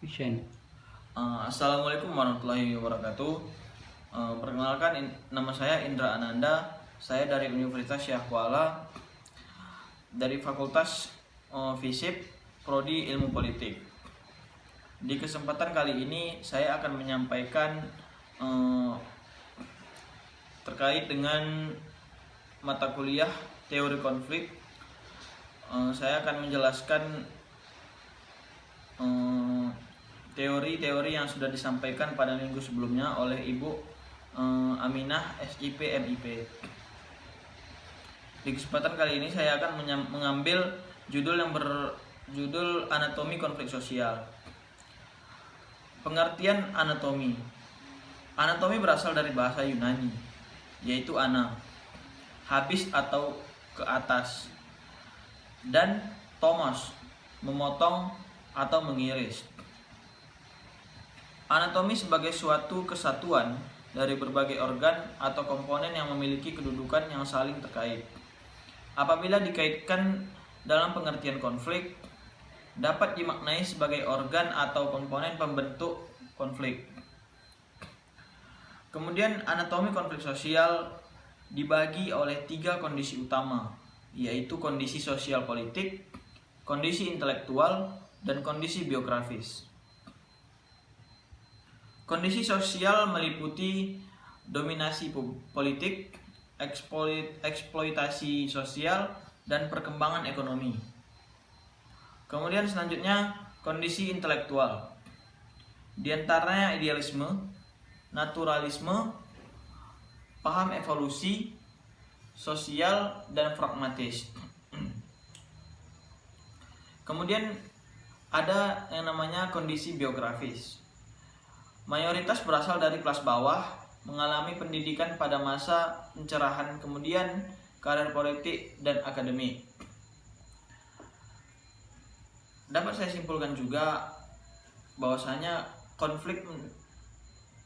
Bisa ini. Assalamualaikum warahmatullahi wabarakatuh. Perkenalkan, nama saya Indra Ananda. Saya dari Universitas Syah Kuala, dari Fakultas FISIP, Prodi Ilmu Politik. Di kesempatan kali ini saya akan menyampaikan terkait dengan mata kuliah teori konflik. Saya akan menjelaskan teori-teori yang sudah disampaikan pada minggu sebelumnya oleh Ibu Aminah SIP MIP. Di kesempatan kali ini saya akan mengambil judul yang berjudul Anatomi Konflik Sosial. Pengertian anatomi. Anatomi berasal dari bahasa Yunani, yaitu ana, habis atau ke atas, dan tomos, memotong atau mengiris. Anatomi sebagai suatu kesatuan dari berbagai organ atau komponen yang memiliki kedudukan yang saling terkait. Apabila dikaitkan dalam pengertian konflik, dapat dimaknai sebagai organ atau komponen pembentuk konflik. Kemudian anatomi konflik sosial dibagi oleh 3 kondisi utama, yaitu kondisi sosial politik, kondisi intelektual, dan kondisi biografis. Kondisi sosial meliputi dominasi politik, eksploitasi sosial, dan perkembangan ekonomi. Kemudian selanjutnya kondisi intelektual. Di antaranya idealisme, naturalisme, paham evolusi, sosial, dan pragmatis. Kemudian ada yang namanya kondisi biografis. Mayoritas berasal dari kelas bawah, mengalami pendidikan pada masa pencerahan, kemudian karir politik dan akademik. Dapat saya simpulkan juga bahwasanya konflik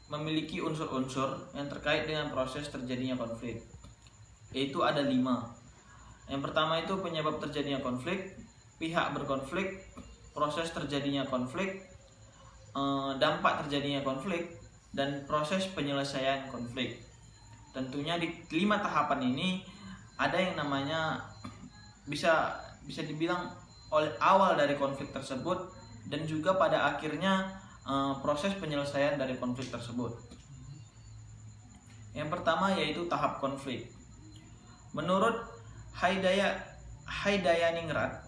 memiliki unsur-unsur yang terkait dengan proses terjadinya konflik, yaitu ada 5. Yang pertama itu penyebab terjadinya konflik, pihak berkonflik, proses terjadinya konflik, dampak terjadinya konflik, dan proses penyelesaian konflik. Tentunya di 5 tahapan ini ada yang namanya bisa dibilang oleh awal dari konflik tersebut, dan juga pada akhirnya proses penyelesaian dari konflik tersebut. Yang pertama yaitu tahap konflik. Menurut Haidayaningrat,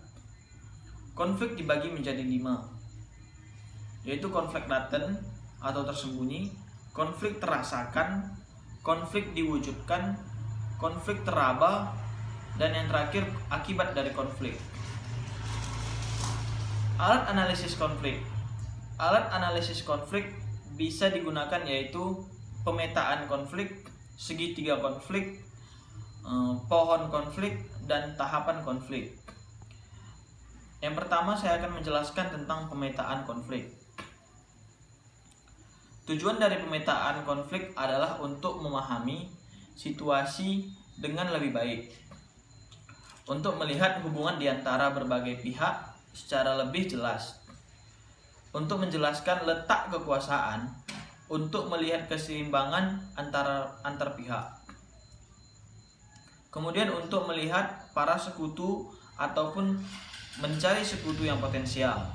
konflik dibagi menjadi 5, yaitu konflik laten atau tersembunyi, konflik terasakan, konflik diwujudkan, konflik teraba, dan yang terakhir akibat dari konflik. Alat analisis konflik. Alat analisis konflik bisa digunakan yaitu pemetaan konflik, segitiga konflik, pohon konflik, dan tahapan konflik. Yang pertama saya akan menjelaskan tentang pemetaan konflik. Tujuan dari pemetaan konflik adalah untuk memahami situasi dengan lebih baik, untuk melihat hubungan di antara berbagai pihak secara lebih jelas, untuk menjelaskan letak kekuasaan, untuk melihat keseimbangan antar pihak. Kemudian untuk melihat para sekutu ataupun mencari sekutu yang potensial,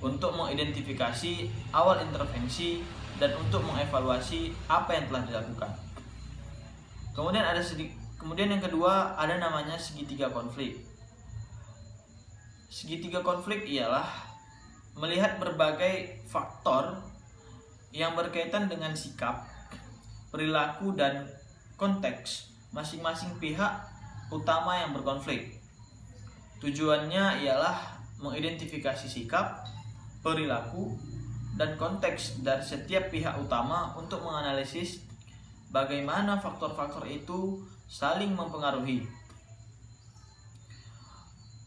untuk mengidentifikasi awal intervensi, dan untuk mengevaluasi apa yang telah dilakukan. Kemudian yang kedua ada namanya segitiga konflik. Segitiga konflik ialah melihat berbagai faktor yang berkaitan dengan sikap, perilaku, dan konteks masing-masing pihak utama yang berkonflik. Tujuannya ialah mengidentifikasi sikap, perilaku, dan konteks dari setiap pihak utama untuk menganalisis bagaimana faktor-faktor itu saling mempengaruhi.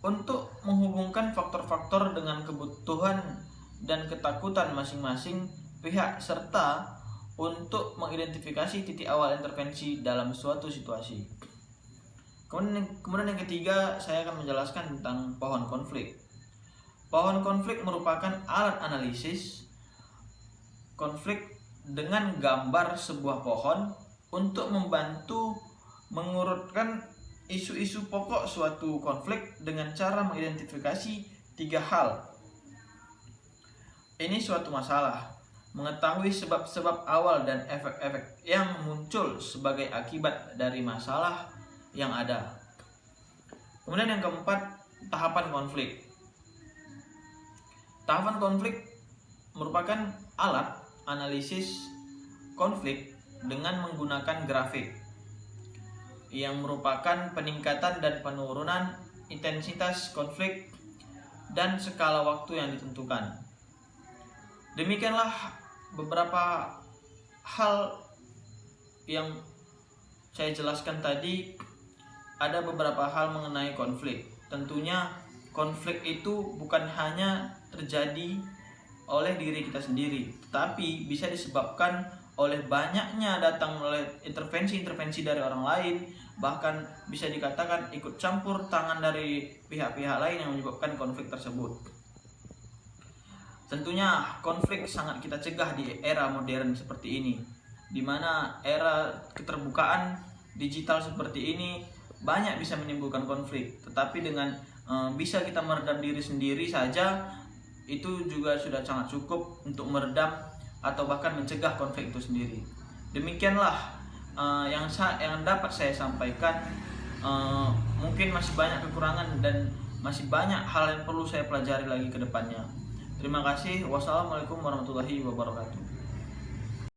Untuk menghubungkan faktor-faktor dengan kebutuhan dan ketakutan masing-masing pihak, serta untuk mengidentifikasi titik awal intervensi dalam suatu situasi. Kemudian yang ketiga saya akan menjelaskan tentang pohon konflik. Pohon konflik merupakan alat analisis konflik dengan gambar sebuah pohon untuk membantu mengurutkan isu-isu pokok suatu konflik dengan cara mengidentifikasi 3 hal. Ini suatu masalah, mengetahui sebab-sebab awal dan efek-efek yang muncul sebagai akibat dari masalah yang ada. Kemudian yang keempat, tahapan konflik. Tahapan konflik merupakan alat analisis konflik dengan menggunakan grafik yang merupakan peningkatan dan penurunan intensitas konflik dan skala waktu yang ditentukan. Demikianlah beberapa hal yang saya jelaskan tadi. Ada beberapa hal mengenai konflik. Tentunya konflik itu bukan hanya terjadi oleh diri kita sendiri, tetapi bisa disebabkan oleh banyaknya datang oleh intervensi-intervensi dari orang lain, bahkan bisa dikatakan ikut campur tangan dari pihak-pihak lain yang menyebabkan konflik tersebut. Tentunya konflik sangat kita cegah di era modern seperti ini, di mana era keterbukaan digital seperti ini banyak bisa menimbulkan konflik, tetapi dengan bisa kita meredam diri sendiri saja itu juga sudah sangat cukup untuk meredam atau bahkan mencegah konflik itu sendiri. Demikianlah yang dapat saya sampaikan. Mungkin masih banyak kekurangan dan masih banyak hal yang perlu saya pelajari lagi ke depannya. Terima kasih. Wassalamualaikum warahmatullahi wabarakatuh.